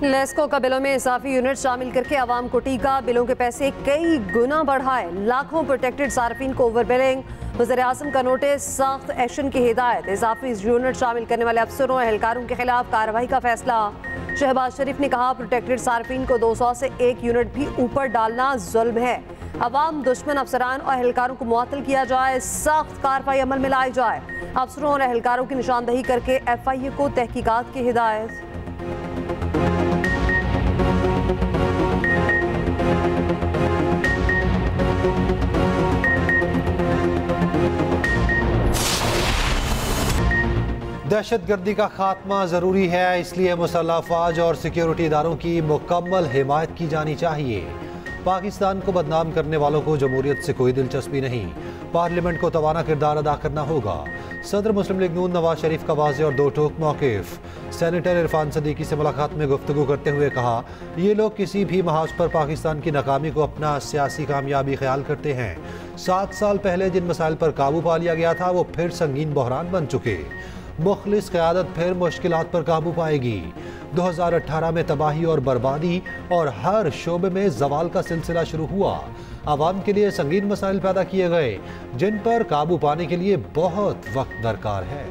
लेस्को का बिलों में इजाफी यूनिट शामिल करके आवाम को टीका, बिलों के पैसे कई गुना बढ़ाए, लाखों प्रोटेक्टेड सार्फिन को ओवर बिलिंग। वज़ीर-ए-आज़म का नोटिस, सख्त एक्शन की हिदायत, इजाफी यूनिट शामिल करने वाले अफसरों एहलकारों के खिलाफ कार्रवाई का फैसला। शहबाज शरीफ ने कहा, प्रोटेक्टेड सार्फिन को 200 से 1 यूनिट भी ऊपर डालना जुल्म है। अवाम दुश्मन अफसरान और एहलकारों को मुअत्तल किया जाए, सख्त कार्रवाई अमल में लाई जाए। अफसरों और एहलकारों की निशानदही करके FIA को तहकीकात की हिदायत। दहशतगर्दी का खात्मा ज़रूरी है, इसलिए मुसल्लह अफवाज और सिक्योरिटी इदारों की मुकम्मल हिमायत की जानी चाहिए। पाकिस्तान को बदनाम करने वालों को जमहूरियत से कोई दिलचस्पी नहीं, पार्लियामेंट को तवाना किरदार अदा करना होगा। सदर मुस्लिम लीग नून नवाज शरीफ का वाज़ेह और दो टोक मौक़िफ़। सेनेटर इरफान सदीकी से मुलाकात में गुफ्तगू करते हुए कहा, ये लोग किसी भी महाज पर पाकिस्तान की नाकामी को अपना सियासी कामयाबी ख्याल करते हैं। 7 साल पहले जिन मसाइल पर काबू पा लिया गया था वो फिर संगीन बहरान बन चुके। मुखलिस क़यादत फिर मुश्किलात पर काबू पाएगी। 2018 में तबाही और बर्बादी और हर शोबे में जवाल का सिलसिला शुरू हुआ। आवाम के लिए संगीन मसाइल पैदा किए गए, जिन पर काबू पाने के लिए बहुत वक्त दरकार है।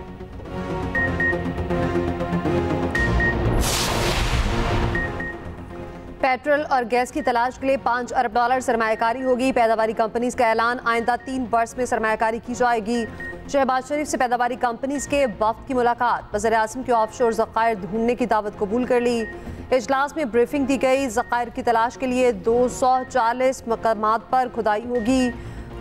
पेट्रोल और गैस की तलाश के लिए $5 अरब सरमायाकारी होगी। पैदावारी कंपनीज का ऐलान, आइंदा 3 बरस में सरमायाकारी की जाएगी। शहबाज शरीफ से पैदावारी कंपनीज के वफ्द की मुलाकात, वज़ीर-ए-आज़म के ऑफशोर ज़खायर ढूंढने की दावत कबूल कर ली। इजलास में ब्रीफिंग दी गई, ज़खायर की तलाश के लिए 240 मकामात पर खुदाई होगी।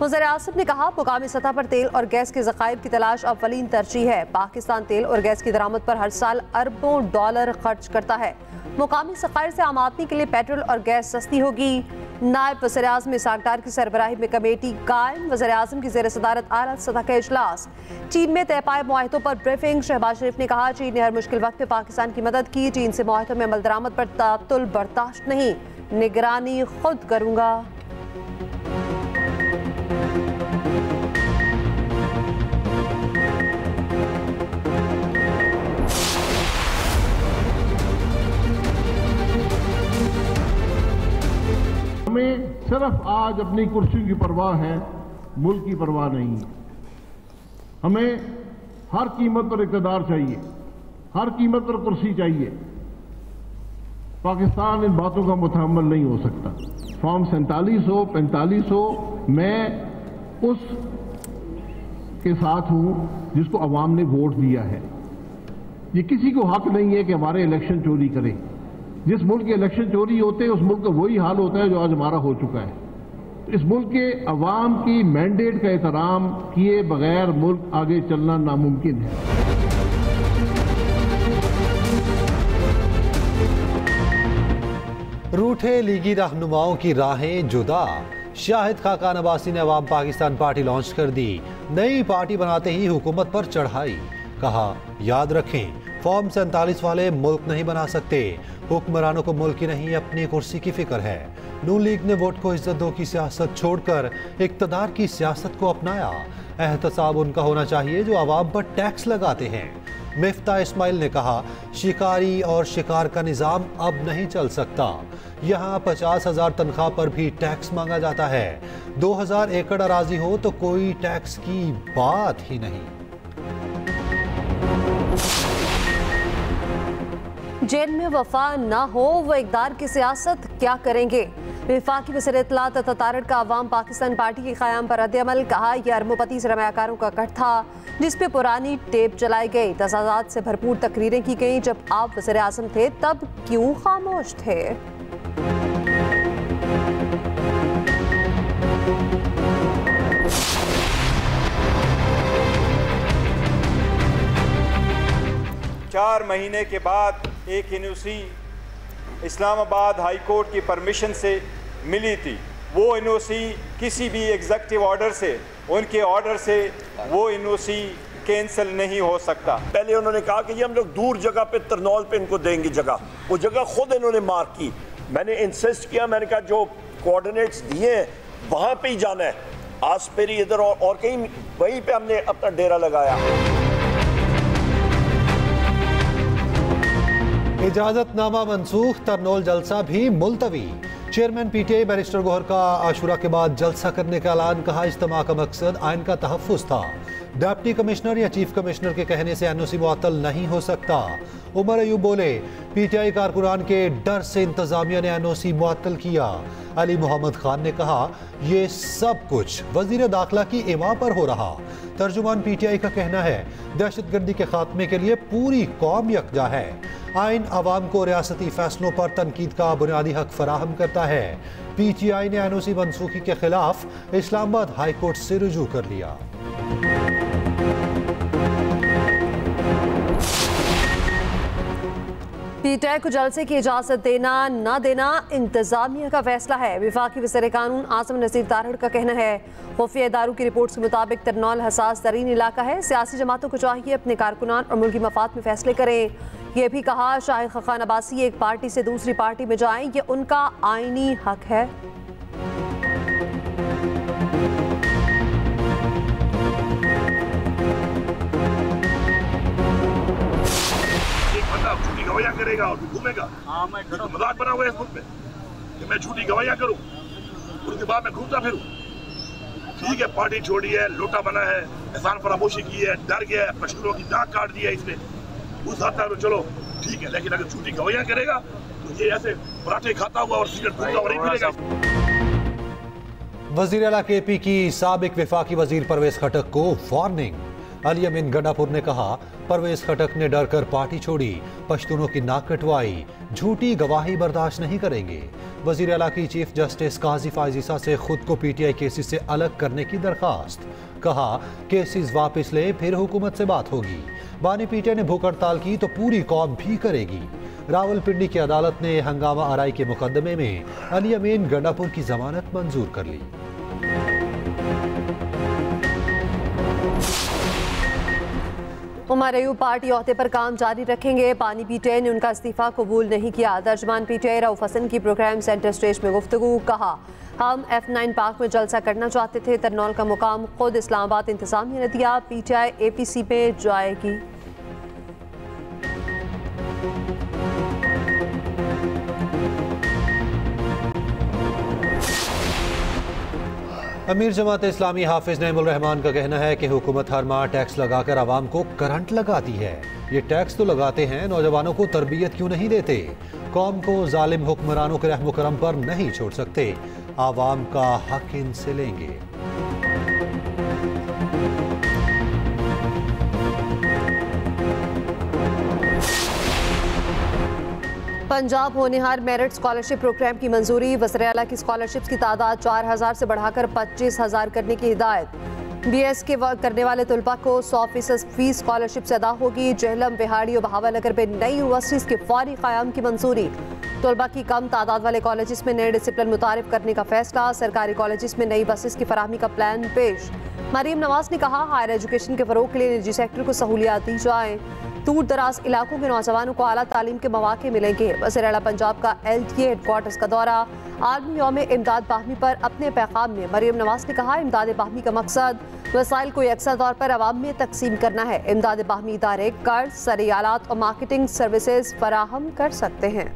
वज़ीर-ए-आज़म ने कहा, मुकामी सतह पर तेल और गैस के ज़खायर की तलाश अव्वलीन तरजीह है। पाकिस्तान तेल और गैस की दरामद पर हर साल अरबों डॉलर खर्च करता है। मुकामी ज़खायर से आम आदमी के लिए पेट्रोल और गैस सस्ती होगी। नायब वज़ीर-ए-आज़म इसाक़ की सरबराही में कमेटी कायम, वज़ीर-ए-आज़म की ज़ेर सदारत आला सतह का इजलास। चीन में तय पाए मुआहदों पर ब्रीफिंग, शहबाज शरीफ ने कहा, चीन ने हर मुश्किल वक्त में पाकिस्तान की मदद की, चीन से मुआहदों में अमल दरामद पर तातुल बर्दाश्त नहीं, निगरानी खुद करूँगा। हमें सिर्फ आज अपनी कुर्सी की परवाह है, मुल्क की परवाह नहीं है। हमें हर कीमत पर इक़्तिदार चाहिए, हर कीमत पर कुर्सी चाहिए। पाकिस्तान इन बातों का मुतहम्मल नहीं हो सकता। फॉर्म 47 हो, 45 हो, मैं उस के साथ हूं जिसको अवाम ने वोट दिया है। ये किसी को हक नहीं है कि हमारे इलेक्शन चोरी करें। जिस मुल्क के इलेक्शन चोरी होते हैं उस मुल्क का वही हाल होता है जो आज हमारा हो चुका है। इस मुल्क के अवाम की मैंडेट का एहतराम किए बगैर मुल्क आगे चलना नामुमकिन है। रूठे लीगी रहनुमाओं की राहें जुदा, शाहिद खाकान अब्बासी ने अवाम पाकिस्तान पार्टी लॉन्च कर दी। नई पार्टी बनाते ही हुकूमत पर चढ़ाई, कहा, याद रखें फॉर्म 47 वाले मुल्क नहीं बना सकते, हुक्मरानों को मुल्क की नहीं अपनी कुर्सी की फिक्र है। नून लीग ने वोट को इज्जत दो की सियासत छोड़कर इक्तदार की सियासत को अपनाया। एहतसाब उनका होना चाहिए जो अवाम पर टैक्स लगाते हैं। मिफ्ता इस्माइल ने कहा, शिकारी और शिकार का निज़ाम अब नहीं चल सकता। यहाँ 50,000 तनख्वाह पर भी टैक्स मांगा जाता है। 2000 एकड़ अराजी हो तो कोई टैक्स की बात ही नहीं। जेल में वफा ना हो वो इक़्तिदार की सियासत क्या करेंगे। वफाकी वज़ीर इत्तलात अता तारड़ का अवाम पाकिस्तान पार्टी के क़याम पर रद्द-ए-अमल, कहा, यह अरबोपति सरमायाकारों का गढ़ था जिस पे पुरानी टेप चलाई गई, तज़ादात से भरपूर तकरीरें की गई। जब आप वज़ीर-ए-आज़म थे तब क्यों खामोश थे। चार महीने के बाद एक एनओसी इस्लामाबाद हाई कोर्ट की परमिशन से मिली थी। वो एनओसी किसी भी एग्जीक्यूटिव ऑर्डर से, उनके ऑर्डर से वो एनओसी कैंसिल नहीं हो सकता। पहले उन्होंने कहा कि ये हम लोग दूर जगह पे तरनौल पे इनको देंगे जगह, वो जगह खुद इन्होंने मार्क की। मैंने इंसिस्ट किया, मैंने कहा जो कोऑर्डिनेट्स दिए हैं वहाँ पे ही जाना है, आसपेरी इधर और कहीं, वहीं पे हमने अपना डेरा लगाया। इजाजतनामा मनसूख, तरनोल जलसा भी मुलतवी। चेयरमैन पीटीआई बैरिस्टर गौहर का आशुरा के बाद जलसा करने का ऐलान। कहा इज्तिमा का मकसद आइन का तहफ्फुज था। डिप्टी कमिश्नर या चीफ कमिश्नर के कहने से एनओसी मुअत्तल नहीं हो सकता। उमर अयूब बोले, पीटीआई कारकुनान के डर से इंतजामिया ने एनओसी मुअत्तल किया। अली मोहम्मद खान ने कहा, ये सब कुछ वजीर दाखिला की इमा पर हो रहा। तर्जुमान पीटीआई का कहना है, दहशतगर्दी के खात्मे के लिए पूरी कौम यकजा है। आइन अवाम को रियासती फैसलों पर तनकीद का बुनियादी हक फराहम करता है। पीटीआई ने एनओसी मनसूखी के खिलाफ इस्लामाबाद हाई कोर्ट से रुजू कर लिया। पीटीआई को जलसे की इजाजत देना न देना इंतजामिया का फैसला है। वफाकी वज़ीर कानून आसिम नज़ीर तारड़ का कहना है, खुफिया इदारों की रिपोर्ट के मुताबिक तरनौल हसास तरीन इलाका है। सियासी जमातों को चाहिए अपने कारकुनान और मुल्की मफाद में फैसले करें। यह भी कहा, शाहिद खखान अब्बासी एक पार्टी से दूसरी पार्टी में जाएं, ये उनका आईनी हक है। झूठी गवाहियां करेगा और घूमेगा। मजाक बना हुआ है इस मुल्क में कि मैं झूठी गवाहियां करूं, उसके बाद मैं घूमता फिरूं। ठीक है, पार्टी छोड़ी है, लोटा बना है, एहसान फरामोशी की है, डर गया है, मशहूरों की नाक काट दी है इसने, उस हद तक चलो ठीक है। लेकिन अगर झूठी गवाहियां करेगा तो ये ऐसे पराठे खाता हुआ और सिगरेट पीता हुआ नहीं फिरेगा। वजीर आला केपी की साबिक वफाकी वजीर परवेज खटक को वार्निंग। अली अमीन गंडापुर ने कहा, परवेज खटक ने डर कर पार्टी छोड़ी, पश्तूनों की नाक कटवाई, झूठी गवाही बर्दाश्त नहीं करेंगे। वजीर आला की चीफ जस्टिस काजी फायजीसा से खुद को पीटीआई केसेस से अलग करने की दरखास्त। कहा, केसेस वापस ले, फिर हुकूमत से बात होगी। बानी पीटीआई ने भूख हड़ताल की तो पूरी कौम भी करेगी। रावलपिंडी की अदालत ने हंगामा आराई के मुकदमे में अली अमीन गंडापुर की जमानत मंजूर कर ली। उमर अयूब पार्टी ओहदे पर काम जारी रखेंगे। पानी पीटीआई ने उनका इस्तीफा कबूल नहीं किया। तर्जुमान पीटीआई रऊफ हसन की प्रोग्राम सेंटर स्टेज में गुफ्तगू। कहा, हम F9 पार्क में जलसा करना चाहते थे, तरनौल का मुकाम खुद इस्लामाबाद इंतजामिया ने दिया। पीटीआई APC में जाएगी। अमीर जमात इस्लामी हाफिज नईमुल रहमान का कहना है कि हुकूमत हर माह टैक्स लगाकर आवाम को करंट लगाती है। ये टैक्स तो लगाते हैं, नौजवानों को तरबियत क्यों नहीं देते? कौम को जालिम हुक्मरानों के रहम करम पर नहीं छोड़ सकते। आवाम का हक इनसे लेंगे। पंजाब होनहार मेरिट स्कॉलरशिप प्रोग्राम की मंजूरी। वज़ीर आला की स्कॉलरशिप्स की तादाद 4000 से बढ़ाकर 25,000 करने की हिदायत। BS के वर्क करने वाले तलबा को 100% फीस स्कॉलरशिप से अदा होगी। जहलम, बिहाड़ी और बहावलनगर में नई यूनिवर्सिटीज़ के फौरी क़याम की मंजूरी। तलबा की कम तादाद वाले कॉलेजेस में नए डिसिप्लिन मुतारिफ करने का फैसला। सरकारी कॉलेजेस में नई बसेस की फराहमी का प्लान पेश। मरीम नवाज ने कहा, हायर एजुकेशन के फ़रोग़ के लिए निजी सेक्टर को सहूलियात दी जाएँ। दूर दराज इलाकों के नौजवानों को आला तालीम के मौके मिलेंगे। वज़ीर आला पंजाब का LTA हेडक्वार्टर्स का दौरा। आलमी यौम इमदाद बाहमी पर अपने पैगाम में मरीम नवाज ने कहा, इमदाद बाहमी का मकसद वसाइल को यकसा तौर पर अवाम में तकसीम करना है। इमदाद बाहमी इदारे कर्ज, सरी आलात और मार्केटिंग सर्विसेज फराहम कर सकते हैं।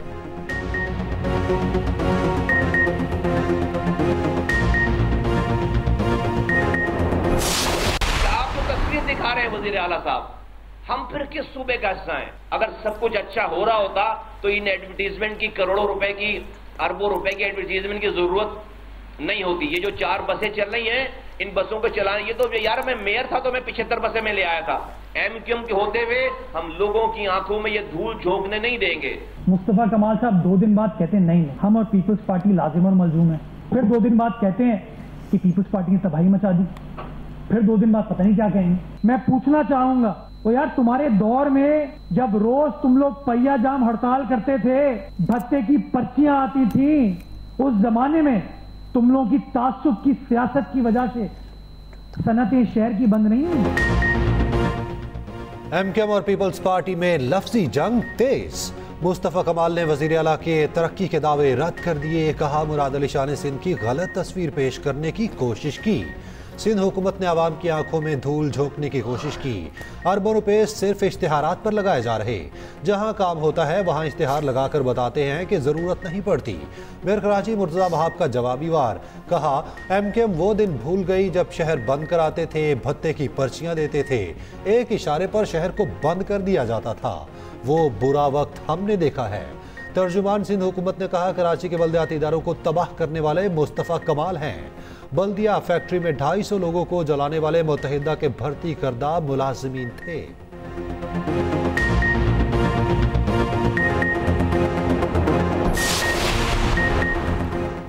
आप तो तस्वीर दिखा रहे हैं वज़ीर आला साहब, हम फिर किस सूबे का हिस्सा हैं? अगर सब कुछ अच्छा हो रहा होता तो इन एडवर्टीजमेंट की करोड़ों रुपए की, अरबों रुपए की एडवर्टीजमेंट की जरूरत नहीं होती। ये जो 4 बसें चल रही हैं, इन बसों को चलाने, ये तो यार मैं मेयर था तो मैं 75 बसें में ले आया था। MQM के होते हुए हम लोगों की आंखों में ये धूल झोंकने नहीं देंगे। मुस्तफा कमाल साहब 2 दिन बाद कहते हैं नहीं हम और पीपल्स पार्टी लाजिम और मलजूम है। फिर 2 दिन बाद कहते हैं कि पीपल्स पार्टी ने तबाही मचा दी। फिर 2 दिन बाद पता नहीं क्या कहेंगे। मैं पूछना चाहूंगा, तो यार तुम्हारे दौर में जब रोज तुम लोग पहिया जाम हड़ताल करते थे, भत्ते की पर्चियां आती थी, उस जमाने में तुम लोगों की तासुब की सियासत की वजह से सनतें शहर की बंद नहीं हुई। MQM और पीपल्स पार्टी में लफ्जी जंग तेज। मुस्तफा कमाल ने वजीर आला के तरक्की के दावे रद्द कर दिए। कहा, मुराद अली शाह ने सिंध की गलत तस्वीर पेश करने की कोशिश की। सिंध हुकूमत ने आवाम की आंखों में धूल झोंकने की कोशिश की। अरबों रुपए सिर्फ इश्तिहारात पर लगाए जा रहे। जहां काम होता है वहां इश्तिहार लगाकर बताते हैं कि जरूरत नहीं पड़ती। मेयर कराची मुर्तजा वहाब का जवाबी वार, कहा MKM वो दिन भूल गई जब शहर बंद कराते थे, भत्ते की पर्चियां देते थे, एक इशारे पर शहर को बंद कर दिया जाता था। वो बुरा वक्त हमने देखा है। तर्जुमान सिंध हुकूमत ने कहा कराची के बल्दियाती इदारों को तबाह करने वाले मुस्तफ़ा कमाल हैं। बल्दिया फैक्ट्री में 250 लोगों को जलाने वाले मुत्तहिदा के भर्ती करदा मुलाजिमीन थे।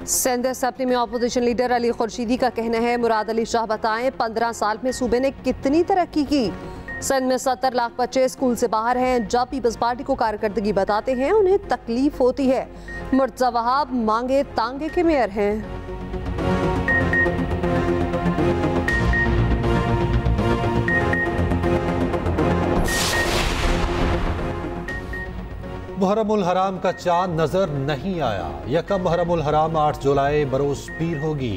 सिंध असेंबली में अपोजिशन लीडर अली खुर्शीदी का कहना है, मुराद अली शाह बताएं 15 साल में सूबे ने कितनी तरक्की की। सिंध में 70 लाख बच्चे स्कूल से बाहर हैं। जब पीपल्स पार्टी को कारकर्दगी बताते हैं उन्हें तकलीफ होती है। मुर्तजा वहाब मांगे तांगे के मेयर हैं। मुहर्रमुल हराम का चांद नजर नहीं आया। यकम मुहर्रमुल हराम 8 जुलाई बरोज पीर होगी।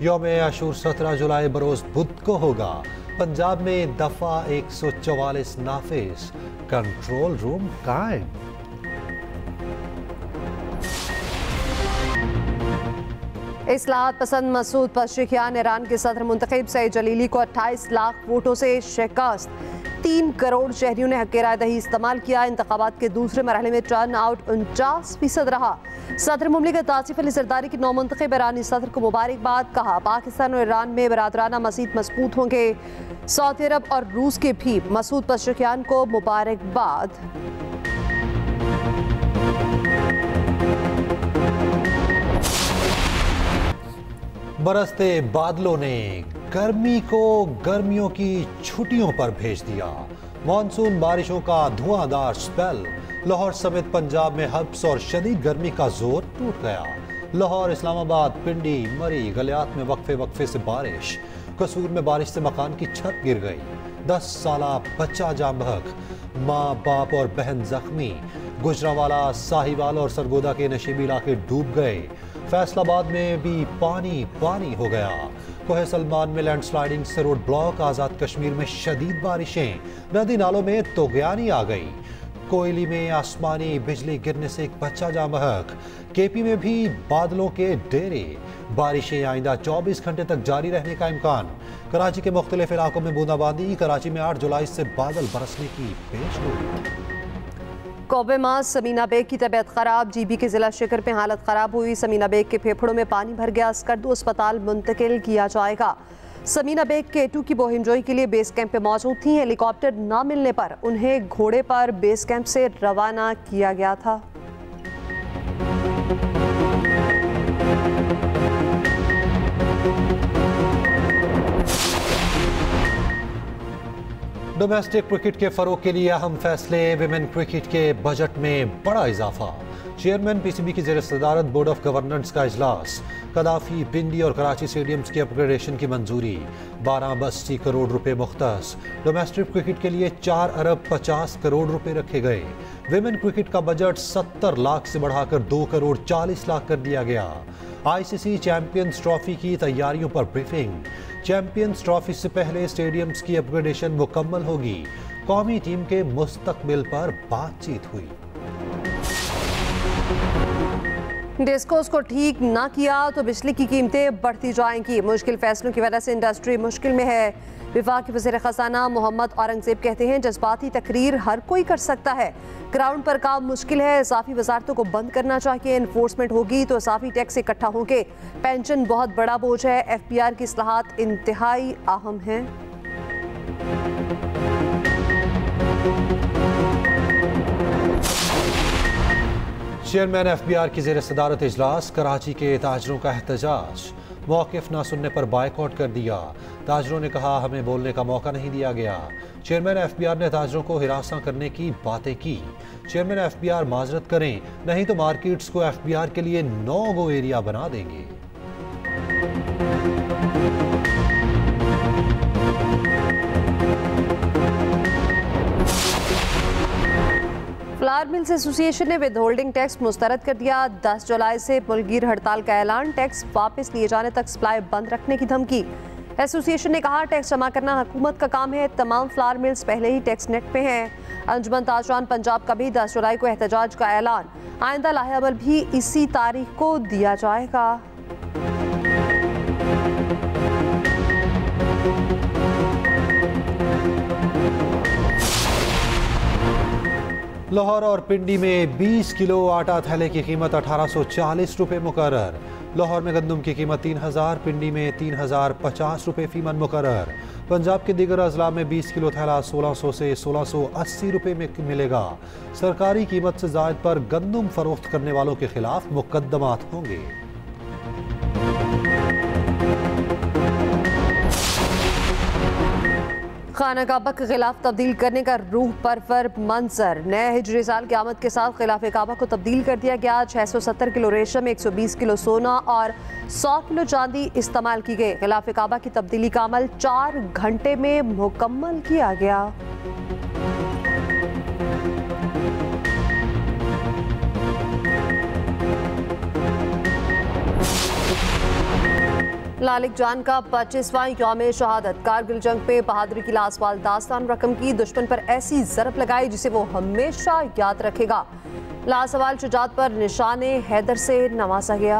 यौम आशूर 17 जुलाई बरोज बुध को होगा। पंजाब में दफा 144 नाफिज, कंट्रोल रूम कायम। इस्लाहत पसंद मसूद पशेकियान ईरान के सदर मुंतखब सईद जलीली को 28 लाख वोटों से शिकस्त। 3 करोड़ शहरियों ने हक राय दही इस्तेमाल किया। इंतखाबात के दूसरे मरहले में टर्न आउट 49% रहा। सदर मुमलिकत आसिफ अली जरदारी की नौमुंतखब ईरानी सदर को मुबारकबाद, कहा पाकिस्तान और ईरान में बरादराना मज़ीद मजबूत होंगे। सऊदी अरब और रूस के भी मसूद पशेकियान को मुबारकबाद। बरसते बादलों ने गर्मी को गर्मियों की छुट्टियों पर भेज दिया। मानसून बारिशों का धुआंधार स्पेल। लाहौर समेत पंजाब में हब्स और शदीद गर्मी का जोर टूट गया। लाहौर, इस्लामाबाद, पिंडी, मरी, गलियात में वक्फे वक्फे से बारिश। कसूर में बारिश से मकान की छत गिर गई। 10 साला बच्चा जाम बहक, माँ बाप और बहन जख्मी। गुजरावाला, साहिवाल और सरगोदा के नशीबी इलाके डूब गए। फैसलाबाद में भी पानी पानी हो गया। कोहे सलमान में लैंडस्लाइडिंग से रोड ब्लॉक। आज़ाद कश्मीर में शदीद बारिशें। नदी नालों में तोगयानी आ गई। कोयली में आसमानी बिजली गिरने से एक बच्चा जाम बहक। केपी में भी बादलों के डेरे। बारिशें आइंदा 24 घंटे तक जारी रहने का इम्कान। कराची के मुख्तलिफ इलाकों में बूंदाबांदी। कराची में 8 जुलाई से बादल बरसने की पेशगोई। कोबे मां समीना बेग की तबीयत खराब। जीबी के जिला शिकर में हालत खराब हुई। समीना बेग के फेफड़ों में पानी भर गया। स्कर्दू अस्पताल मुंतकिल किया जाएगा। समीना बेग केटू की बोहिमजोई के लिए बेस कैंप पे मौजूद थी। हेलीकॉप्टर न मिलने पर उन्हें घोड़े पर बेस कैंप से रवाना किया गया था। डोमेस्टिक क्रिकेट के फरोग के लिए अहम फैसले। विमेन क्रिकेट के बजट में बड़ा इजाफा। चेयरमैन PCB की ज़ेर सदारत बोर्ड ऑफ गवर्नेंस का इजलास। कदाफी, पिंडी और कराची स्टेडियम्स की अपग्रेडेशन की मंजूरी। 12 करोड़ रुपए मुख्तस। डोमेस्टिक क्रिकेट के लिए 4 अरब 50 करोड़ रुपए रखे गए। विमेन क्रिकेट का बजट 70 लाख से बढ़ाकर 2 करोड़ 40 लाख कर दिया गया। ICC चैंपियंस ट्रॉफी की तैयारियों पर ब्रीफिंग। चैंपियंस ट्रॉफी से पहले स्टेडियम्स की अपग्रेडेशन मुकम्मल होगी। कौमी टीम के मुस्तकबिल पर बातचीत हुई। डिस्कोस को ठीक ना किया तो बिजली की कीमतें बढ़ती जाएंगी। मुश्किल फैसलों की वजह से इंडस्ट्री मुश्किल में है। विफाकी वज़ीर ख़ज़ाना मोहम्मद औरंगज़ेब कहते हैं जज्बाती तकरीर हर कोई कर सकता है, ग्राउंड पर काम मुश्किल है। इजाफी वजारतों को बंद करना चाहिए। इन्फोर्समेंट होगी तो इजाफी टैक्स इकट्ठा होंगे। पेंशन बहुत बड़ा बोझ है। FPR की इस्लाहात इंतहाई अहम है। चेयरमैन FBR की ज़ेर सदारत इजलास। कराची के ताजरों का एहतजाज। मौक़िफ़ ना सुनने पर बाइकआउट कर दिया। ताजरों ने कहा हमें बोलने का मौका नहीं दिया गया। चेयरमैन FBR ने ताजरों को हिरासा करने की बातें की। चेयरमैन FBR माजरत करें, नहीं तो मार्केट्स को FBR के लिए नो गो एरिया बना देंगे। फ्लावर मिल्स एसोसिएशन ने विद होल्डिंग टैक्स मुस्तरद कर दिया। 10 जुलाई से मुल्कगीर हड़ताल का ऐलान। टैक्स वापस लिए जाने तक सप्लाई बंद रखने की धमकी। एसोसिएशन ने कहा, टैक्स जमा करना हुकूमत का काम है। तमाम फ्लावर मिल्स पहले ही टैक्स नेट पे हैं। अंजुमन ताजरान पंजाब का भी 10 जुलाई को एहतजाज का ऐलान। आइंदा लाहेअमल भी इसी तारीख को दिया जाएगा। लाहौर और पिंडी में 20 किलो आटा थैले की कीमत 1840 रुपये मुकर्रर। लाहौर में गंदम की कीमत 3000, पिंडी में 3050 रुपये फीमन मुकर्रर। पंजाब के दीगर अजला में 20 किलो थैला 1600 से 1680 रुपये में मिलेगा। सरकारी कीमत से जायद पर गंदम फरोख्त करने वालों के खिलाफ मुकदमात होंगे। खाना काबा के खिलाफ तब्दील करने का रूह परवर मंजर। नए हिजरी साल की आमद के साथ खिलाफ काबा को तब्दील कर दिया गया। 670 किलो रेशम, 120 किलो सोना और 100 किलो चांदी इस्तेमाल की गई। खिलाफ काबा की तब्दीली का अमल 4 घंटे में मुकम्मल किया गया। लालिक जान का 25वां यौम शहादत। कारगिल जंग में बहादुरी की लाजवाल दास्तान रकम की। दुश्मन पर ऐसी जरब लगाई जिसे वो हमेशा याद रखेगा। लासवाल शुजात पर निशाने हैदर से नवाजा गया।